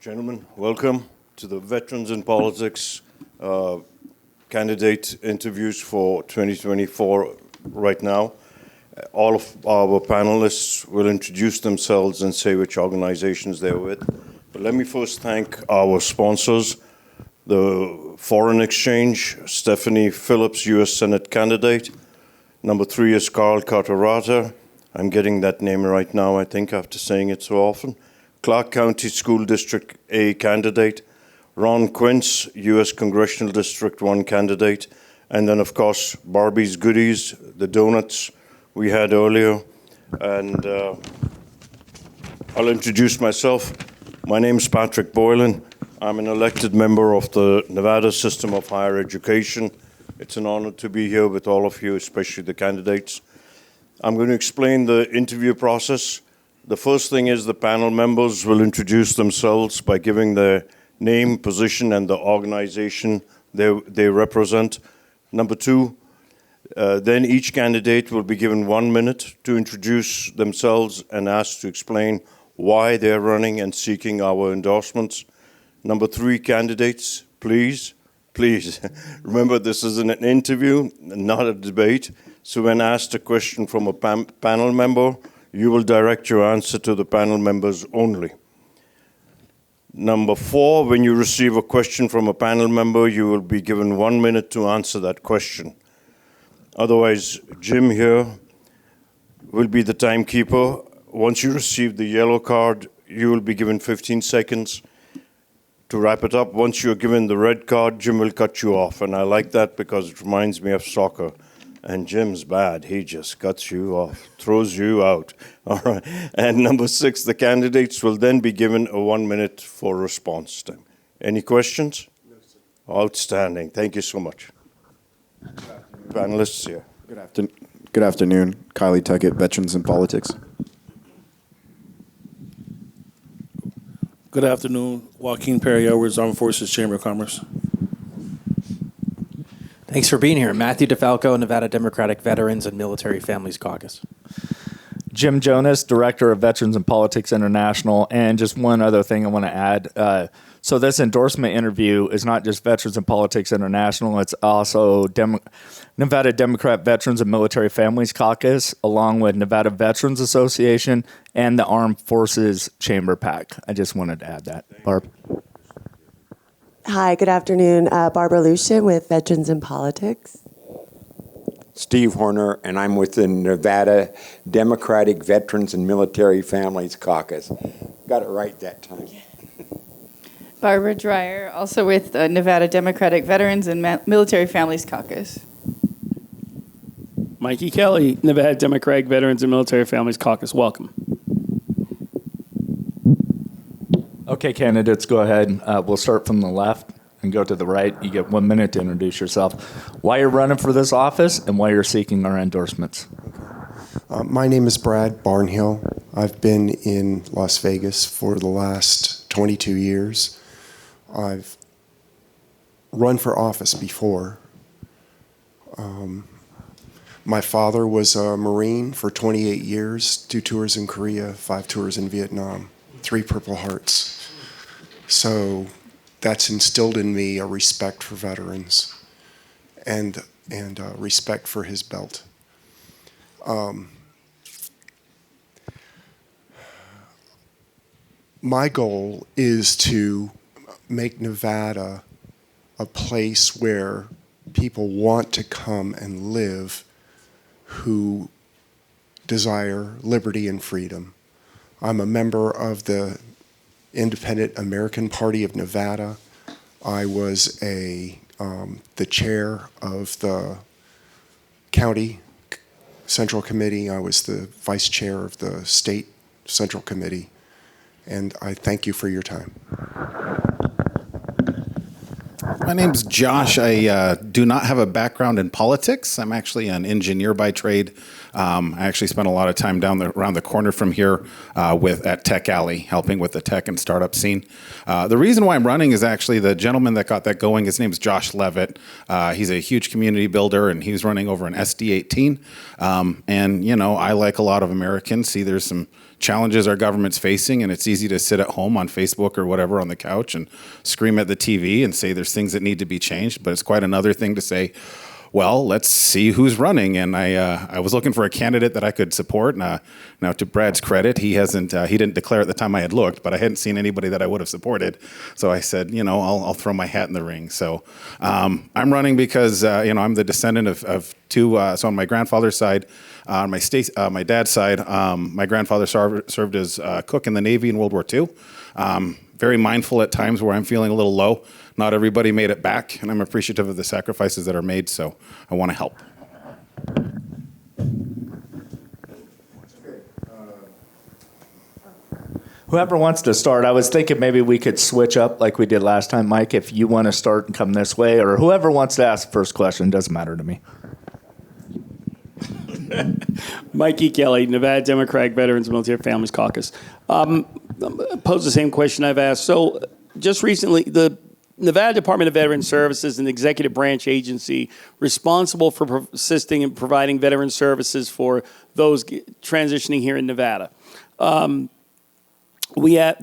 Gentlemen, welcome to the Veterans in Politics candidate interviews for 2024 right now. All of our panelists will introduce themselves and say which organizations they're with. But let me first thank our sponsors, the Foreign Exchange, Stephanie Phillips, U.S. Senate candidate. Number 3 is Carl Carterata. I'm getting that name right now, I think, after saying it so often. Clark County School District A candidate. Ron Quince, U.S. Congressional District 1 candidate. And then, of course, Barbie's Goodies, the donuts we had earlier. And I'll introduce myself. My name is Patrick Boylan. I'm an elected member of the Nevada System of Higher Education. It's an honor to be here with all of you, especially the candidates. I'm going to explain the interview process. The first thing is the panel members will introduce themselves by giving their name, position, and the organization they represent. Number 2, then each candidate will be given 1 minute to introduce themselves and asked to explain why they're running and seeking our endorsements. Number 3, candidates, please, remember this is an interview, not a debate. So when asked a question from a panel member, you will direct your answer to the panel members only. Number 4, when you receive a question from a panel member, you will be given 1 minute to answer that question. Otherwise, Jim here will be the timekeeper. Once you receive the yellow card, you will be given 15 seconds to wrap it up. Once you're given the red card, Jim will cut you off. And I like that because it reminds me of soccer. And Jim's bad. He just cuts you off, throws you out. All right. And number 6, the candidates will then be given a 1 minute for response time. Any questions? No, sir. Outstanding. Thank you so much. Panelists here. Good afternoon. Kylie Tuckett, Veterans in Politics. Good afternoon. Joaquin Perry-Edwards, Armed Forces Chamber of Commerce. Thanks for being here. Matthew DeFalco, Nevada Democratic Veterans and Military Families Caucus. Jim Jonas, Director of Veterans in Politics International. And just one other thing I want to add. So this endorsement interview is not just Veterans in Politics International. It's also Nevada Democrat Veterans and Military Families Caucus, along with Nevada Veterans Association and the Armed Forces Chamber PAC. I just wanted to add that. Barb. Hi, good afternoon. Barbara Lucian with Veterans in Politics. Steve Horner, and I'm with the Nevada Democratic Veterans and Military Families Caucus. Got it right that time. Barbara Dreyer, also with the Nevada Democratic Veterans and Military Families Caucus. Mikey Kelly, Nevada Democratic Veterans and Military Families Caucus. Welcome. Okay, candidates, go ahead. We'll start from the left and go to the right. You get 1 minute to introduce yourself, why you're running for this office, and why you're seeking our endorsements. My name is Brad Barnhill. I've been in Las Vegas for the last 22 years. I've run for office before. My father was a Marine for 28 years, 2 tours in Korea, 5 tours in Vietnam, 3 Purple Hearts. So that's instilled in me a respect for veterans and respect for his belt. My goal is to make Nevada a place where people want to come and live who desire liberty and freedom. I'm a member of the Independent American Party of Nevada. I was the chair of the county central committee. I was the vice chair of the state central committee. And I thank you for your time. My name's Josh. I do not have a background in politics. I'm actually an engineer by trade. I actually spent a lot of time around the corner from here at Tech Alley, helping with the tech and startup scene. The reason why I'm running is actually the gentleman that got that going. His name's Josh Levitt. He's a huge community builder, and he's running over an SD18. And, you know, I, like a lot of Americans, see there's some challenges our government's facing, and it's easy to sit at home on Facebook or whatever on the couch and scream at the TV and say there's things that need to be changed, but it's quite another thing to say, well, let's see who's running. And I was looking for a candidate that I could support. Now, to Brad's credit, he didn't declare at the time I had looked, but I hadn't seen anybody that I would have supported. So I said, I'll throw my hat in the ring. So I'm running because, I'm the descendant of two. So on my grandfather's side, on my dad's side, my grandfather served as a cook in the Navy in World War II. Very mindful at times where I'm feeling a little low. Not everybody made it back, and I'm appreciative of the sacrifices that are made, so I want to help. Whoever wants to start, I was thinking maybe we could switch up like we did last time. Mike, if you want to start and come this way, or whoever wants to ask the first question, doesn't matter to me. Mikey Kelly, Nevada Democratic Veterans and Military Families Caucus. Pose the same question I've asked. So just recently, the Nevada Department of Veterans Services, an executive branch agency responsible for assisting and providing veteran services for those transitioning here in Nevada. They're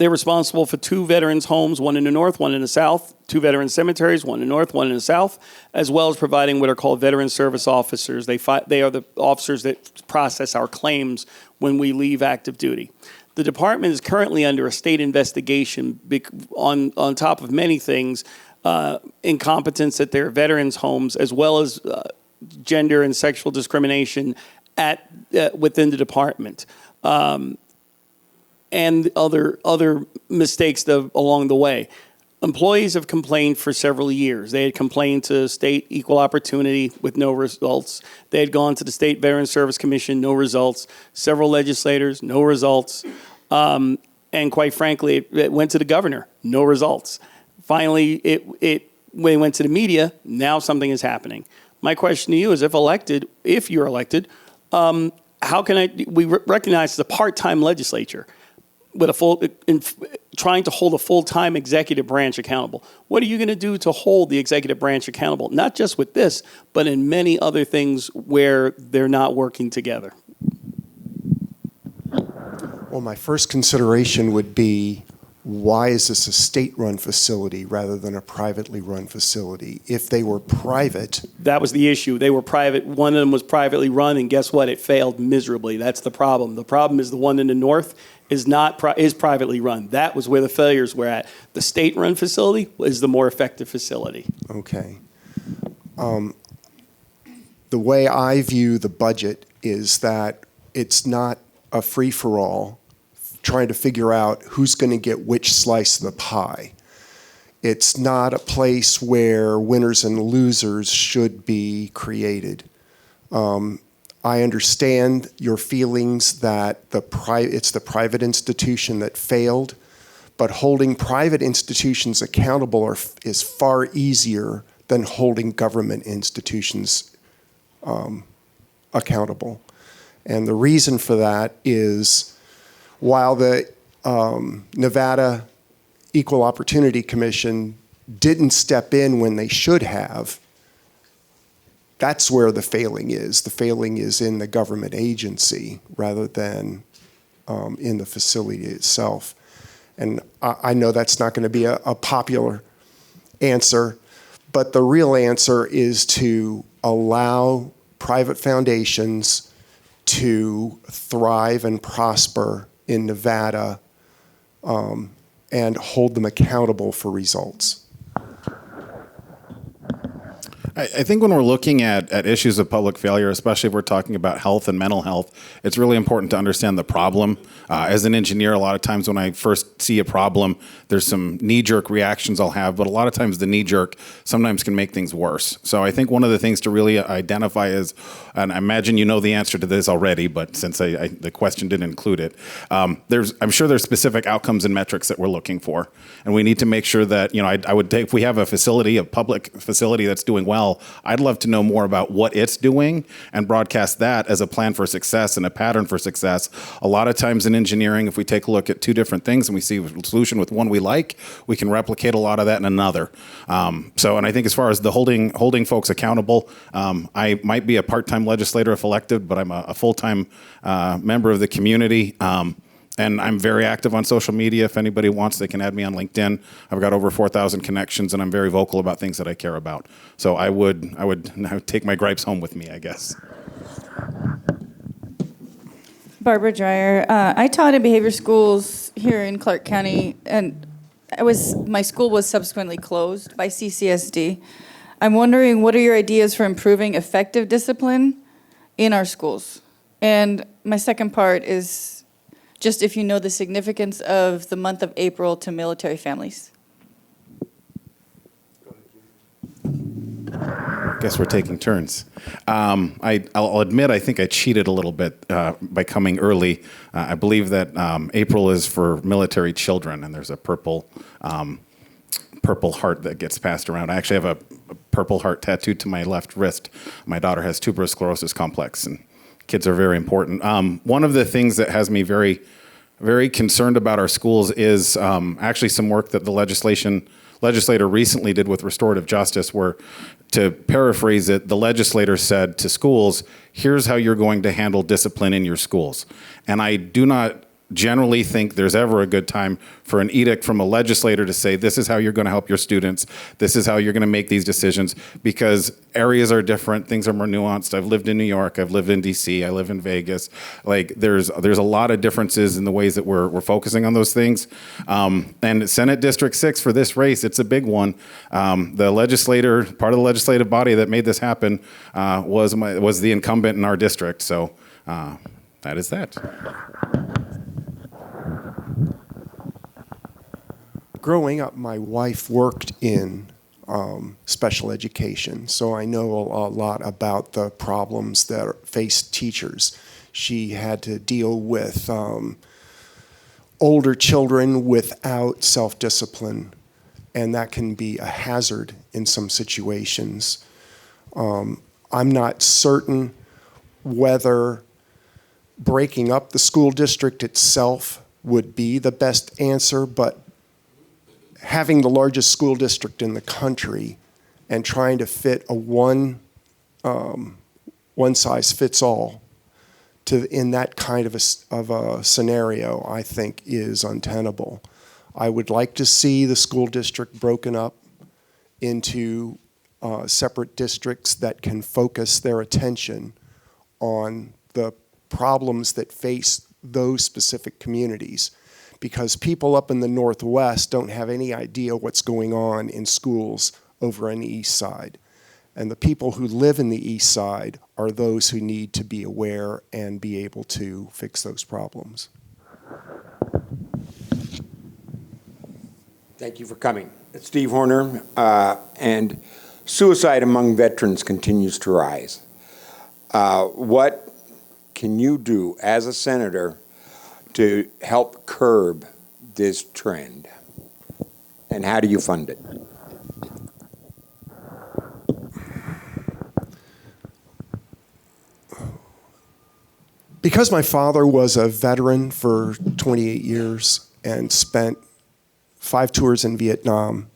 responsible for 2 veterans' homes, one in the north, one in the south, 2 veteran cemeteries, one in the north, one in the south, as well as providing what are called veteran service officers. They are the officers that process our claims when we leave active duty. The department is currently under a state investigation on top of many things, incompetence at their veterans' homes, as well as gender and sexual discrimination within the department. And other mistakes along the way. Employees have complained for several years. They had complained to State Equal Opportunity with no results. They had gone to the State Veterans Service Commission, no results. Several legislators, no results. And quite frankly, it went to the governor, no results. Finally, when it went to the media, now something is happening. My question to you is, if you're elected, how can we recognize the part-time legislature with trying to hold a full-time executive branch accountable. What are you going to do to hold the executive branch accountable? Not just with this, but in many other things where they're not working together. Well, my first consideration would be, why is this a state-run facility rather than a privately run facility? If they were private... That was the issue. They were private. One of them was privately run, and guess what? It failed miserably. That's the problem. The problem is the one in the north is privately run. That was where the failures were at. The state-run facility is the more effective facility. Okay. The way I view the budget is that it's not a free-for-all trying to figure out who's going to get which slice of the pie. It's not a place where winners and losers should be created. I understand your feelings that it's the private institution that failed, but holding private institutions accountable is far easier than holding government institutions accountable. And the reason for that is, while the Nevada Equal Opportunity Commission didn't step in when they should have, that's where the failing is. The failing is in the government agency rather than in the facility itself. And I know that's not going to be a popular answer, but the real answer is to allow private foundations to thrive and prosper in Nevada and hold them accountable for results. I think when we're looking at issues of public failure, especially if we're talking about health and mental health, it's really important to understand the problem. As an engineer, a lot of times when I first see a problem, there's some knee-jerk reactions I'll have, but a lot of times the knee-jerk sometimes can make things worse. So I think one of the things to really identify is, and I imagine you know the answer to this already, but since the question didn't include it, I'm sure there's specific outcomes and metrics that we're looking for, and we need to make sure that, I would take, if we have a public facility that's doing well, I'd love to know more about what it's doing and broadcast that as a plan for success and a pattern for success. A lot of times in engineering, if we take a look at 2 different things and we see a solution with one we like, we can replicate a lot of that in another. And I think as far as the holding folks accountable, I might be a part-time legislator if elected, but I'm a full-time member of the community. And I'm very active on social media. If anybody wants, they can add me on LinkedIn. I've got over 4,000 connections, and I'm very vocal about things that I care about. So I would take my gripes home with me, I guess. Barbara Dreyer. I taught in behavior schools here in Clark County, and my school was subsequently closed by CCSD. I'm wondering, what are your ideas for improving effective discipline in our schools? And my second part is just if you know the significance of the month of April to military families. Guess we're taking turns. I'll admit I think I cheated a little bit by coming early. I believe that April is for military children, and there's a purple heart that gets passed around. I actually have a purple heart tattooed to my left wrist. My daughter has tuberous sclerosis complex, and kids are very important. One of the things that has me very, very concerned about our schools is actually some work that the legislator recently did with restorative justice, where, to paraphrase it, the legislator said to schools, here's how you're going to handle discipline in your schools. And I do not generally think there's ever a good time for an edict from a legislator to say, this is how you're going to help your students, this is how you're going to make these decisions, because areas are different, things are more nuanced. I've lived in New York, I've lived in DC, I live in Vegas. Like, there's a lot of differences in the ways that we're focusing on those things. And Senate District 6 for this race, it's a big one. The legislator, part of the legislative body that made this happen was the incumbent in our district. So that is that. Growing up, my wife worked in special education, so I know a lot about the problems that face teachers. She had to deal with older children without self-discipline, and that can be a hazard in some situations. I'm not certain whether breaking up the school district itself would be the best answer, but having the largest school district in the country and trying to fit a one-size-fits-all in that kind of a scenario, I think is untenable. I would like to see the school district broken up into separate districts that can focus their attention on the problems that face those specific communities, because people up in the Northwest don't have any idea what's going on in schools over on the East Side. And the people who live in the East Side are those who need to be aware and be able to fix those problems. Thank you for coming. It's Steve Horner, and suicide among veterans continues to rise. What can you do as a senator to help curb this trend? And how do you fund it? Because my father was a veteran for 28 years and spent 5 tours in Vietnam,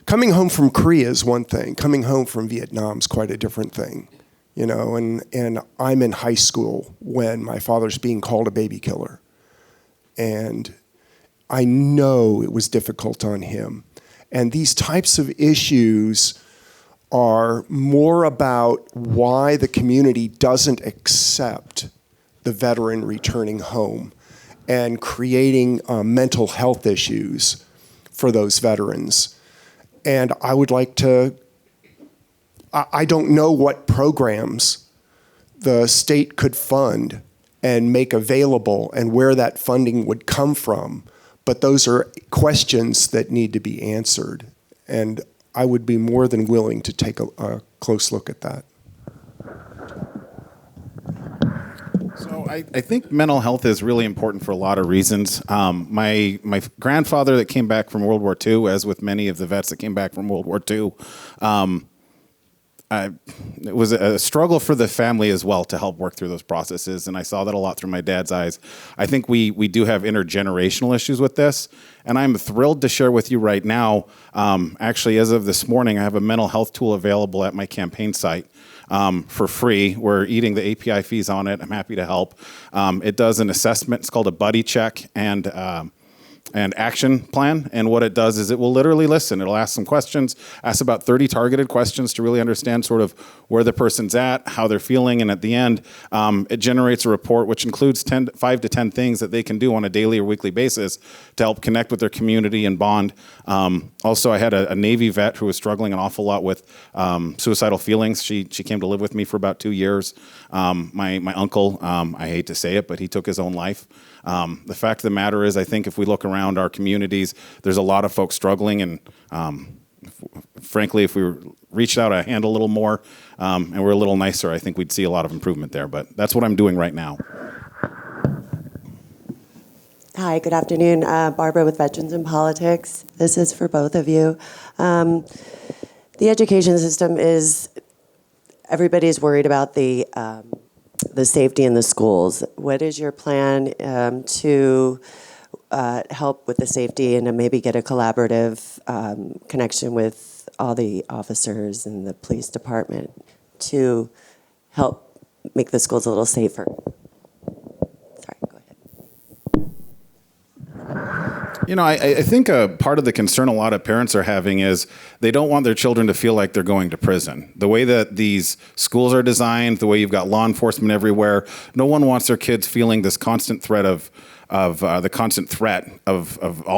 coming home from Korea is one thing. Coming home from Vietnam is quite a different thing. You know, and I'm in high school when my father's being called a baby killer. And I know it was difficult on him. And these types of issues are more about why the community doesn't accept the veteran returning home and creating mental health issues for those veterans. And I would like to, I don't know what programs the state could fund and make available and where that funding would come from, but those are questions that need to be answered. And I would be more than willing to take a close look at that. So I think mental health is really important for a lot of reasons. My grandfather that came back from World War II, as with many of the vets that came back from World War II, it was a struggle for the family as well to help work through those processes, and I saw that a lot through my dad's eyes. I think we do have intergenerational issues with this, and I'm thrilled to share with you right now, actually as of this morning, I have a mental health tool available at my campaign site. for free. We're eating the API fees on it. I'm happy to help. It does an assessment. It's called a buddy check and action plan. And what it does is it will literally listen. It'll ask some questions, ask about 30 targeted questions to really understand sort of where the person's at, how they're feeling. And at the end, it generates a report which includes 5 to 10 things that they can do on a daily or weekly basis to help connect with their community and bond. Also, I had a Navy vet who was struggling an awful lot with suicidal feelings. She came to live with me for about 2 years. My uncle, I hate to say it, but he took his own life. The fact of the matter is, I think if we look around our communities, there's a lot of folks struggling, and frankly, if we reached out a hand a little more and we're a little nicer, I think we'd see a lot of improvement there. But that's what I'm doing right now. Hi, good afternoon. Barbara with Veterans in Politics. This is for both of you. The education system is, everybody's worried about the safety in the schools. What is your plan to help with the safety and to maybe get a collaborative connection with all the officers and the police department to help make the schools a little safer? Sorry, go ahead. You know, I think part of the concern a lot of parents are having is they don't want their children to feel like they're going to prison. The way that these schools are designed, the way you've got law enforcement everywhere, no one wants their kids feeling this constant threat of all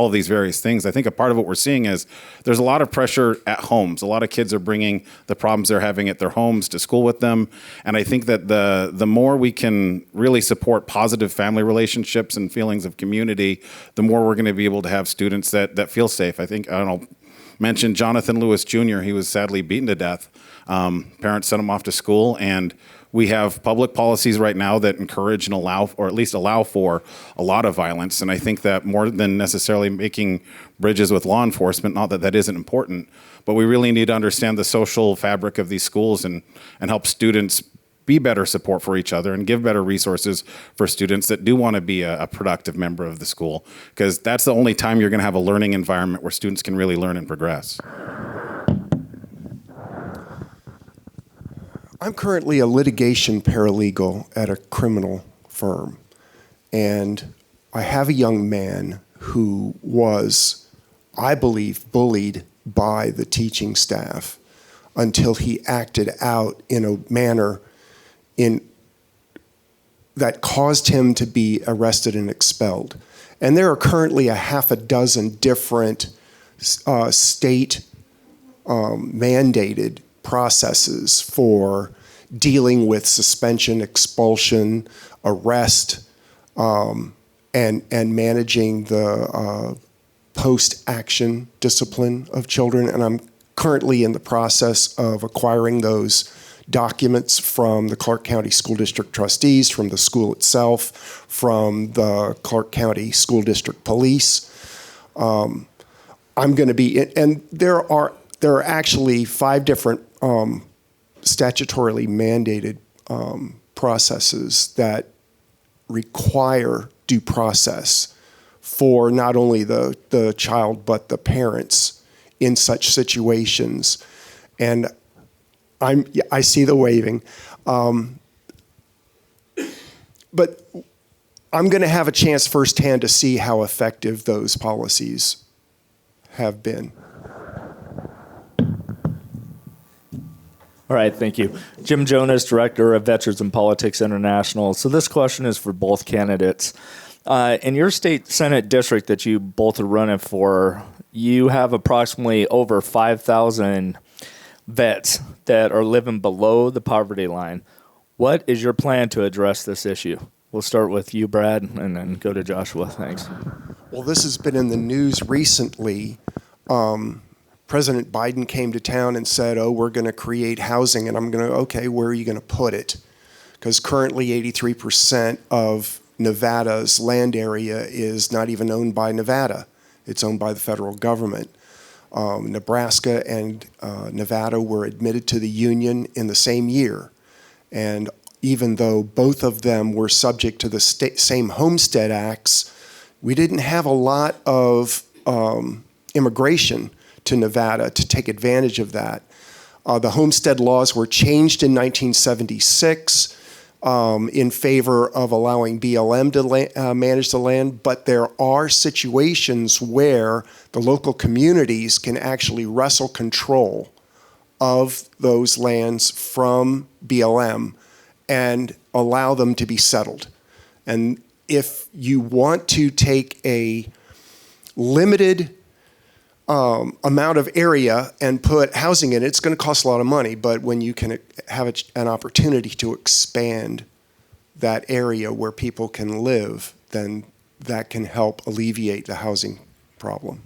of these various things. I think a part of what we're seeing is there's a lot of pressure at homes. A lot of kids are bringing the problems they're having at their homes to school with them. And I think that the more we can really support positive family relationships and feelings of community, the more we're going to be able to have students that feel safe. I think, I don't know, mentioned Jonathan Lewis Jr. He was sadly beaten to death. Parents sent him off to school, and we have public policies right now that encourage and allow, or at least allow for, a lot of violence. And I think that more than necessarily making bridges with law enforcement, not that that isn't important, but we really need to understand the social fabric of these schools and help students be better support for each other and give better resources for students that do want to be a productive member of the school. Because that's the only time you're going to have a learning environment where students can really learn and progress. I'm currently a litigation paralegal at a criminal firm, and I have a young man who was, I believe, bullied by the teaching staff until he acted out in a manner that caused him to be arrested and expelled. And there are currently a half a dozen different state mandated processes for dealing with suspension, expulsion, arrest, and managing the post-action discipline of children. And I'm currently in the process of acquiring those documents from the Clark County School District trustees, from the school itself, from the Clark County School District Police. I'm going to be, and there are actually 5 different statutorily mandated processes that require due process for not only the child but the parents in such situations. And I see the waving, but I'm going to have a chance firsthand to see how effective those policies have been. All right, thank you. Jim Jonas, Director of Veterans in Politics International. So this question is for both candidates. In your state Senate district that you both are running for, you have approximately over 5,000 vets that are living below the poverty line. What is your plan to address this issue? We'll start with you, Brad, and then go to Joshua. Thanks. Well, this has been in the news recently. President Biden came to town and said, oh, we're going to create housing. And I'm going to, okay, where are you going to put it? Because currently 83% of Nevada's land area is not even owned by Nevada. It's owned by the federal government. Nebraska and Nevada were admitted to the Union in the same year. And even though both of them were subject to the same Homestead Acts, we didn't have a lot of immigration to Nevada to take advantage of that. The homestead laws were changed in 1976 in favor of allowing BLM to manage the land, but there are situations where the local communities can actually wrestle control of those lands from BLM and allow them to be settled. And if you want to take a limited amount of area and put housing in it, it's going to cost a lot of money. But when you can have an opportunity to expand that area where people can live, then that can help alleviate the housing problem.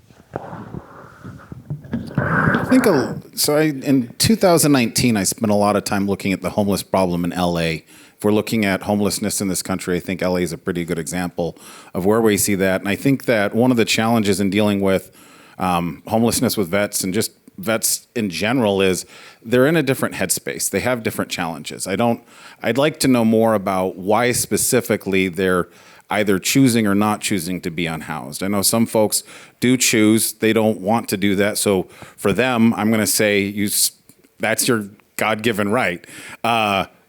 I think in 2019, I spent a lot of time looking at the homeless problem in LA. If we're looking at homelessness in this country, I think LA is a pretty good example of where we see that. And I think that one of the challenges in dealing with homelessness with vets and just vets in general is they're in a different headspace. They have different challenges. I'd like to know more about why specifically they're either choosing or not choosing to be unhoused. I know some folks do choose, they don't want to do that. So for them, I'm going to say that's your God-given right.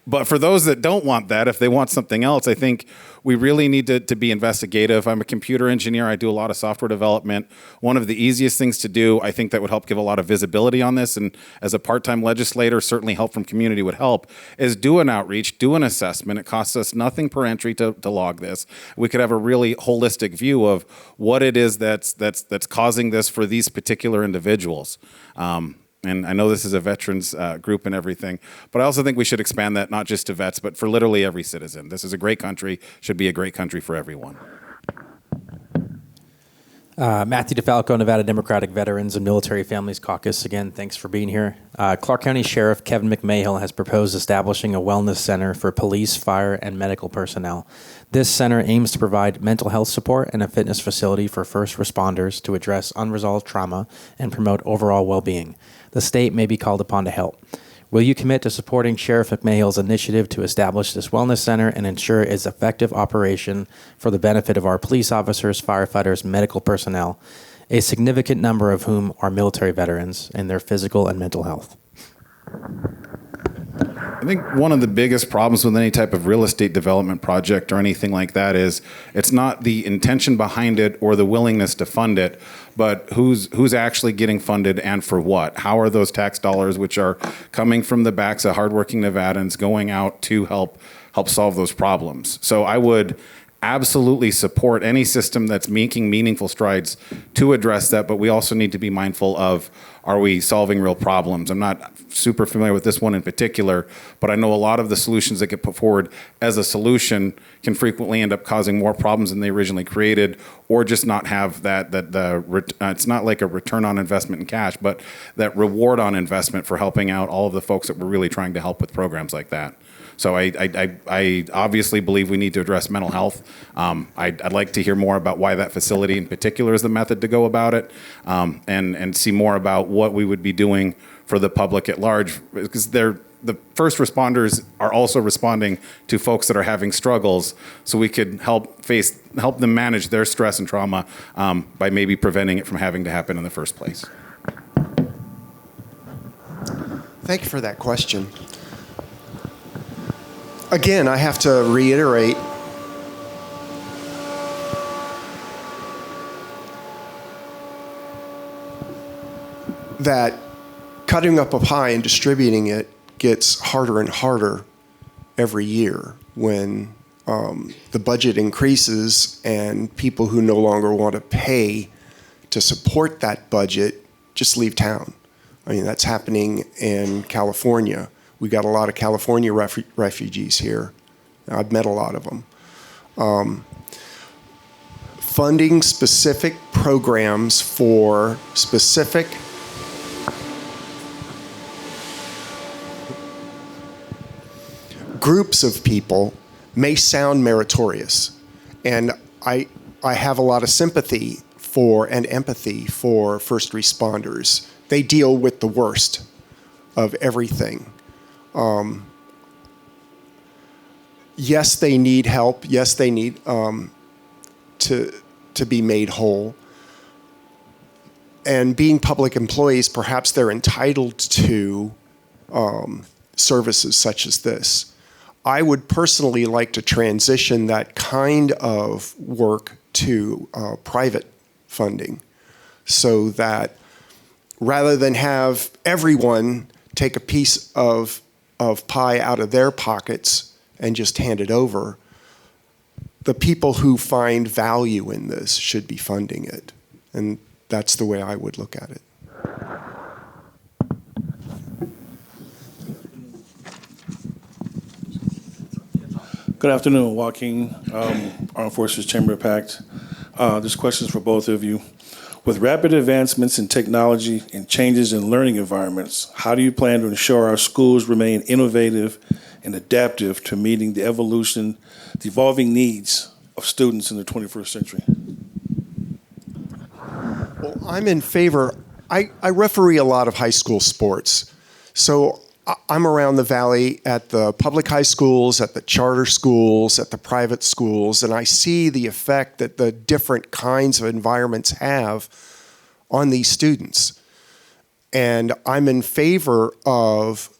But for those that don't want that, if they want something else, I think we really need to be investigative. I'm a computer engineer. I do a lot of software development. One of the easiest things to do, I think that would help give a lot of visibility on this, and as a part-time legislator, certainly help from community would help, is do an outreach, do an assessment. It costs us nothing per entry to log this. We could have a really holistic view of what it is that's causing this for these particular individuals. And I know this is a veterans group and everything, but I also think we should expand that not just to vets, but for literally every citizen. This is a great country, should be a great country for everyone. Matthew DeFalco, Nevada Democratic Veterans and Military Families Caucus. Again, thanks for being here. Clark County Sheriff Kevin McMahill has proposed establishing a wellness center for police, fire, and medical personnel. This center aims to provide mental health support and a fitness facility for first responders to address unresolved trauma and promote overall well-being. The state may be called upon to help. Will you commit to supporting Sheriff McMahill's initiative to establish this wellness center and ensure its effective operation for the benefit of our police officers, firefighters, medical personnel, a significant number of whom are military veterans, and their physical and mental health? I think one of the biggest problems with any type of real estate development project or anything like that is it's not the intention behind it or the willingness to fund it, but who's actually getting funded and for what? How are those tax dollars, which are coming from the backs of hardworking Nevadans, going out to help solve those problems? So I would absolutely support any system that's making meaningful strides to address that, but we also need to be mindful of, are we solving real problems? I'm not super familiar with this one in particular, but I know a lot of the solutions that get put forward as a solution can frequently end up causing more problems than they originally created, or just not have it's not like a return on investment in cash, but that reward on investment for helping out all of the folks that we're really trying to help with programs like that. So I obviously believe we need to address mental health. I'd like to hear more about why that facility in particular is the method to go about it, and see more about what we would be doing for the public at large, because the first responders are also responding to folks that are having struggles, so we could help them manage their stress and trauma by maybe preventing it from having to happen in the first place. Thank you for that question. Again, I have to reiterate that cutting up a pie and distributing it gets harder and harder every year when the budget increases and people who no longer want to pay to support that budget just leave town. I mean, that's happening in California. We got a lot of California refugees here. I've met a lot of them. Funding specific programs for specific groups of people may sound meritorious. And I have a lot of sympathy for and empathy for first responders. They deal with the worst of everything. Yes, they need help. Yes, they need to be made whole. And being public employees, perhaps they're entitled to services such as this. I would personally like to transition that kind of work to private funding, so that rather than have everyone take a piece of pie out of their pockets and just hand it over, the people who find value in this should be funding it. And that's the way I would look at it. Good afternoon, Joaquin, Armed Forces Chamber Pact. This question is for both of you. With rapid advancements in technology and changes in learning environments, how do you plan to ensure our schools remain innovative and adaptive to meeting the evolving needs of students in the 21st century? Well, I'm in favor. I referee a lot of high school sports. So I'm around the valley at the public high schools, at the charter schools, at the private schools, and I see the effect that the different kinds of environments have on these students. And I'm in favor of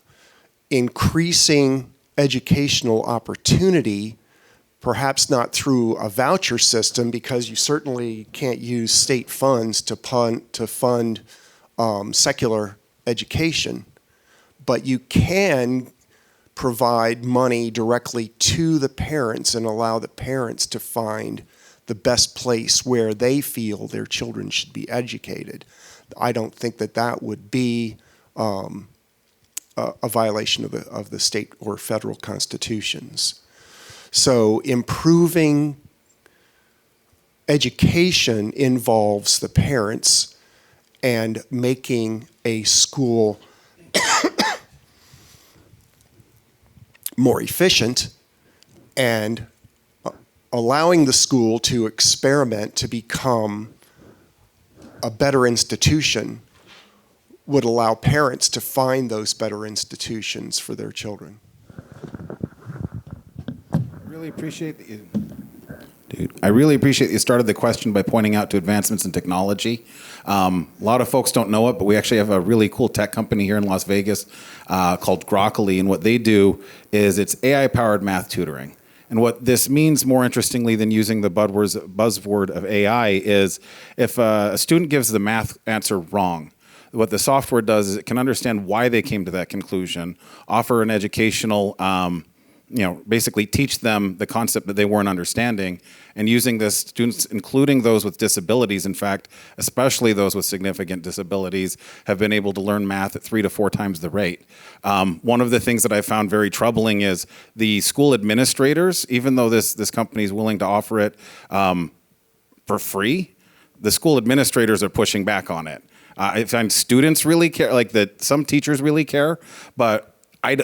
increasing educational opportunity, perhaps not through a voucher system, because you certainly can't use state funds to fund secular education. But you can provide money directly to the parents and allow the parents to find the best place where they feel their children should be educated. I don't think that would be a violation of the state or federal constitutions. So improving education involves the parents, and making a school more efficient and allowing the school to experiment to become a better institution would allow parents to find those better institutions for their children. Really appreciate that you, I really appreciate you started the question by pointing out to advancements in technology. A lot of folks don't know it, but we actually have a really cool tech company here in Las Vegas called Groccoli, and what they do is it's AI-powered math tutoring. And what this means, more interestingly than using the buzzword of AI, is if a student gives the math answer wrong, what the software does is it can understand why they came to that conclusion, offer an educational basically teach them the concept that they weren't understanding, and using this, students, including those with disabilities, in fact, especially those with significant disabilities, have been able to learn math at 3 to 4 times the rate. One of the things that I found very troubling is the school administrators, even though this company is willing to offer it for free, the school administrators are pushing back on it. I find students really care, like that some teachers really care, but I'll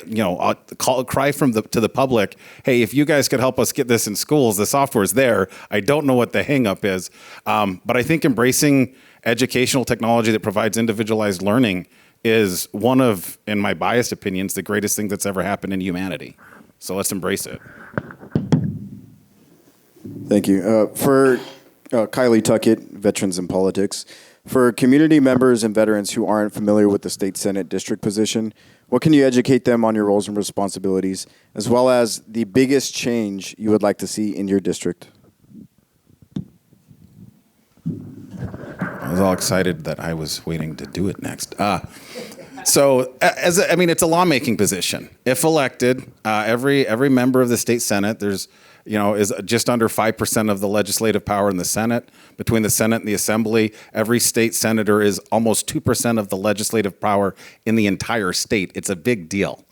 cry to the public, hey, if you guys could help us get this in schools, the software's there. I don't know what the hang up is. But I think embracing educational technology that provides individualized learning is one of, in my biased opinions, the greatest thing that's ever happened in humanity. So let's embrace it. Thank you. For Kylie Tuckett, Veterans in Politics, for community members and veterans who aren't familiar with the state Senate district position, what can you educate them on your roles and responsibilities, as well as the biggest change you would like to see in your district? I was all excited that I was waiting to do it next. It's a lawmaking position. If elected, every member of the state Senate, is just under 5% of the legislative power in the Senate. Between the Senate and the Assembly, every state senator is almost 2% of the legislative power in the entire state. It's a big deal.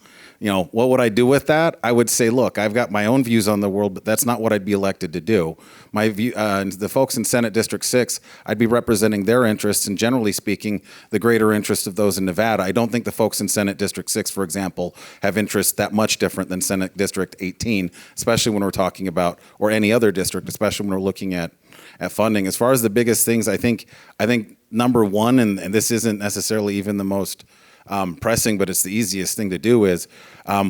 What would I do with that? I would say, look, I've got my own views on the world, but that's not what I'd be elected to do. My view, the folks in Senate District 6, I'd be representing their interests and, generally speaking, the greater interests of those in Nevada. I don't think the folks in Senate District 6, for example, have interests that much different than Senate District 18, especially when we're talking about, or any other district, especially when we're looking at funding. As far as the biggest things, I think number one, and this isn't necessarily even the most pressing, but it's the easiest thing to do, is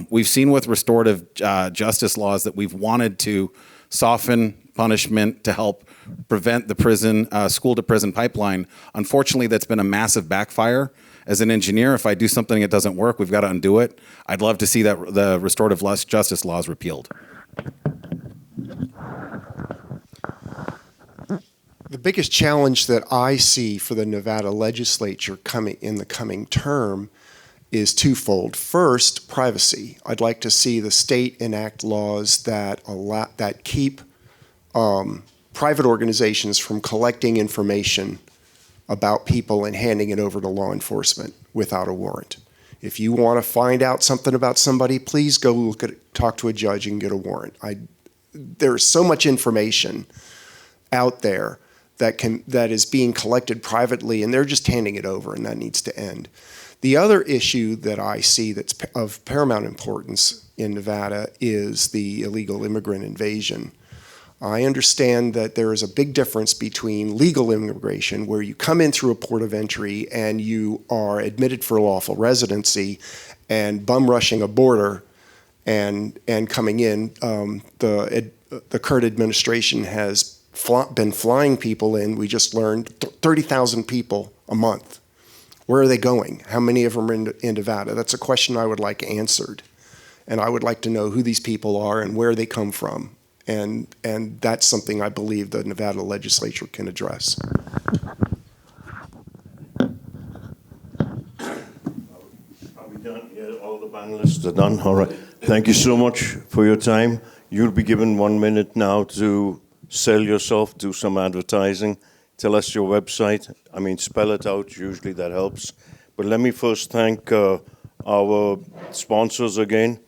we've seen with restorative justice laws that we've wanted to soften punishment to help prevent the school to prison pipeline. Unfortunately, that's been a massive backfire. As an engineer, if I do something that doesn't work, we've got to undo it. I'd love to see that the restorative justice laws repealed. The biggest challenge that I see for the Nevada legislature in the coming term is twofold. First, privacy. I'd like to see the state enact laws that keep private organizations from collecting information about people and handing it over to law enforcement without a warrant. If you want to find out something about somebody, please go talk to a judge and get a warrant. There's so much information out there that is being collected privately, and they're just handing it over, and that needs to end. The other issue that I see that's of paramount importance in Nevada is the illegal immigrant invasion. I understand that there is a big difference between legal immigration, where you come in through a port of entry and you are admitted for lawful residency, and bum rushing a border and coming in. The current administration has been flying people in. We just learned 30,000 people a month. Where are they going? How many of them are in Nevada? That's a question I would like answered. And I would like to know who these people are and where they come from. And that's something I believe the Nevada legislature can address. Are we done? Yeah, all the panelists are done? All right. Thank you so much for your time. You'll be given 1 minute now to sell yourself, do some advertising. Tell us your website. I mean, spell it out. Usually that helps. But let me first thank our sponsors again.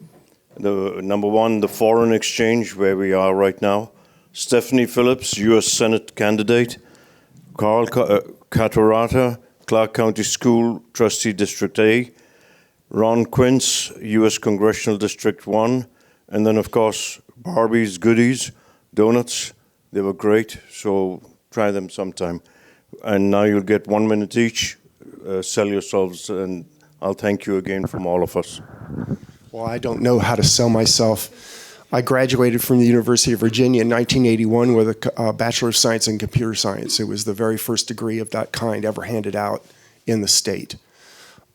The number one, the Foreign Exchange, where we are right now. Stephanie Phillips, U.S. Senate candidate. Carl Catarata, Clark County School Trustee District A. Ron Quince, U.S. Congressional District 1. And then, of course, Barbie's Goodies, donuts. They were great, so try them sometime. And now you'll get 1 minute each. Sell yourselves, and I'll thank you again from all of us. Well, I don't know how to sell myself. I graduated from the University of Virginia in 1981 with a Bachelor of Science in Computer Science. It was the very first degree of that kind ever handed out in the state.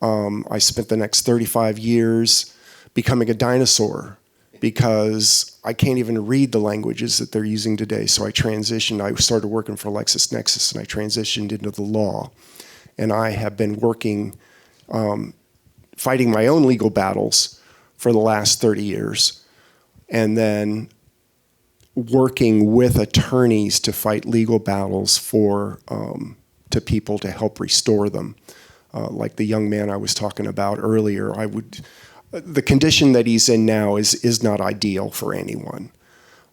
I spent the next 35 years becoming a dinosaur because I can't even read the languages that they're using today. So I transitioned. I started working for LexisNexis, and I transitioned into the law. And I have been working, fighting my own legal battles for the last 30 years, and then working with attorneys to fight legal battles to people to help restore them. Like the young man I was talking about earlier, the condition that he's in now is not ideal for anyone.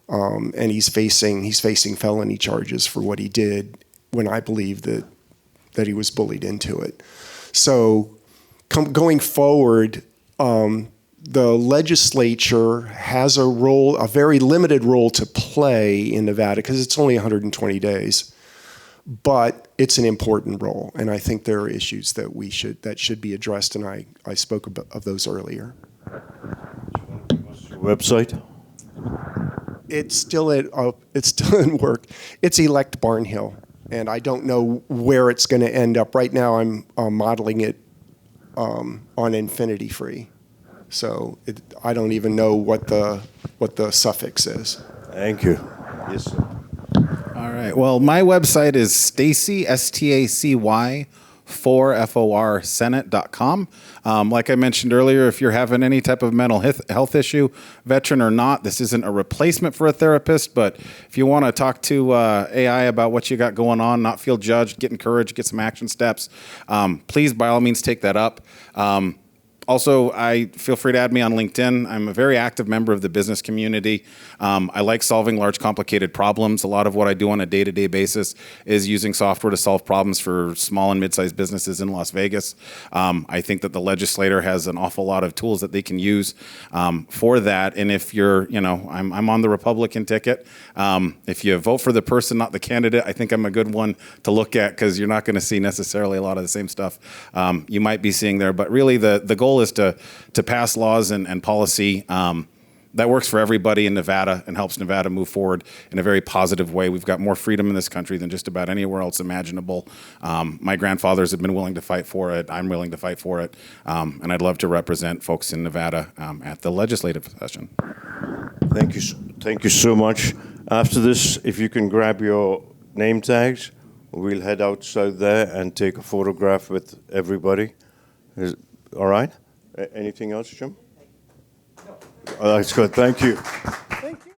And he's facing felony charges for what he did when I believe that he was bullied into it. So going forward, the legislature has a very limited role to play in Nevada because it's only 120 days, but it's an important role, and I think there are issues that should be addressed, and I spoke of those earlier. Website? It's still in work. It's Elect Barnhill, and I don't know where it's going to end up. Right now, I'm modeling it on Infinity Free. So I don't even know what the suffix is. Thank you. Yes, sir. All right. Well, my website is Stacy, STACY, FOR Senate.com. Like I mentioned earlier, if you're having any type of mental health issue, veteran or not, this isn't a replacement for a therapist, but if you want to talk to AI about what you got going on, not feel judged, get encouraged, get some action steps, please, by all means, take that up. Also, feel free to add me on LinkedIn. I'm a very active member of the business community. I like solving large, complicated problems. A lot of what I do on a day-to-day basis is using software to solve problems for small and mid-sized businesses in Las Vegas. I think that the legislator has an awful lot of tools that they can use for that. And if you're, I'm on the Republican ticket. If you vote for the person, not the candidate, I think I'm a good one to look at because you're not going to see necessarily a lot of the same stuff you might be seeing there. But really, the goal is to pass laws and policy that works for everybody in Nevada and helps Nevada move forward in a very positive way. We've got more freedom in this country than just about anywhere else imaginable. My grandfathers have been willing to fight for it. I'm willing to fight for it. And I'd love to represent folks in Nevada at the legislative session. Thank you so much. After this, if you can grab your name tags, we'll head outside there and take a photograph with everybody. All right? Anything else, Jim? No. Oh, that's good. Thank you. Thank you.